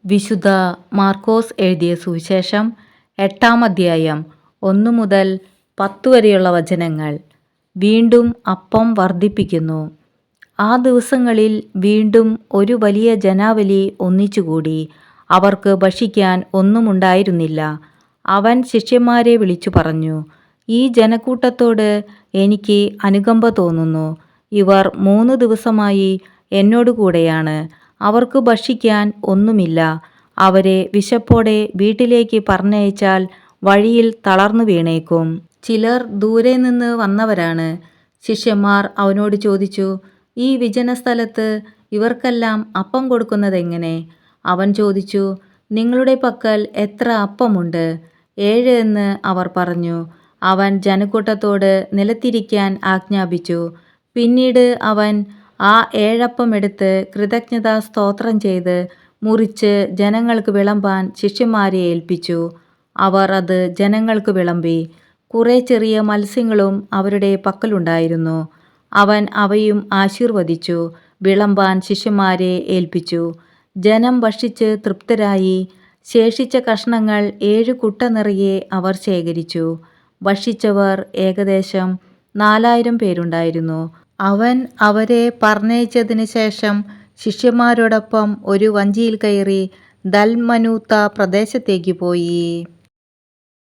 വിശുദ്ധ മാർക്കോസ് എഴുതിയ സുവിശേഷം 8-ാം അധ്യായം 1 മുതൽ 10 വരെയുള്ള വചനങ്ങൾ. വീണ്ടും അപ്പം വർദ്ധിപ്പിക്കുന്നു. ആ ദിവസങ്ങളിൽ വീണ്ടും ഒരു വലിയ ജനാവലി ഒന്നിച്ചുകൂടി. അവർക്ക് ഭക്ഷിക്കാൻ ഒന്നുമുണ്ടായിരുന്നില്ല. അവൻ ശിഷ്യന്മാരെ വിളിച്ചു പറഞ്ഞു, ഈ ജനക്കൂട്ടത്തോട് എനിക്ക് അനുകമ്പ തോന്നുന്നു. ഇവർ 3 ദിവസമായി എന്നോടുകൂടെയാണ്. അവർക്ക് ഭക്ഷിക്കാൻ ഒന്നുമില്ല. അവരെ വിശപ്പോടെ വീട്ടിലേക്ക് പറഞ്ഞയച്ചാൽ വഴിയിൽ തളർന്നു വീണേക്കും. ചിലർ ദൂരെ നിന്ന് വന്നവരാണ്. ശിഷ്യന്മാർ അവനോട് ചോദിച്ചു, ഈ വിജനസ്ഥലത്ത് ഇവർക്കെല്ലാം അപ്പം കൊടുക്കുന്നതെങ്ങനെ? അവൻ ചോദിച്ചു, നിങ്ങളുടെ പക്കൽ എത്ര അപ്പമുണ്ട്? 7 എന്ന് അവർ പറഞ്ഞു. അവൻ ജനക്കൂട്ടത്തോട് നിലത്തിരിക്കാൻ ആജ്ഞാപിച്ചു. പിന്നീട് അവൻ ആ 7 അപ്പം എടുത്ത് കൃതജ്ഞതാ സ്തോത്രം ചെയ്ത് മുറിച്ച് ജനങ്ങൾക്ക് വിളമ്പാൻ ശിഷ്യന്മാരെ ഏൽപ്പിച്ചു. അവർ അത് ജനങ്ങൾക്ക് വിളമ്പി. കുറെ ചെറിയ മത്സ്യങ്ങളും അവരുടെ പക്കലുണ്ടായിരുന്നു. അവൻ അവയും ആശീർവദിച്ചു വിളമ്പാൻ ശിഷ്യന്മാരെ ഏൽപ്പിച്ചു. ജനം ഭക്ഷിച്ച് തൃപ്തരായി. ശേഷിച്ച കഷ്ണങ്ങൾ 7 കുട്ട നിറയെ അവർ ശേഖരിച്ചു. ഭക്ഷിച്ചവർ ഏകദേശം 4000 പേരുണ്ടായിരുന്നു. അവൻ അവരെ പറഞ്ഞയച്ചതിന് ശേഷം ശിഷ്യന്മാരോടൊപ്പം ഒരു വഞ്ചിയിൽ കയറി ദൽമനൂത്ത പ്രദേശത്തേക്ക് പോയി.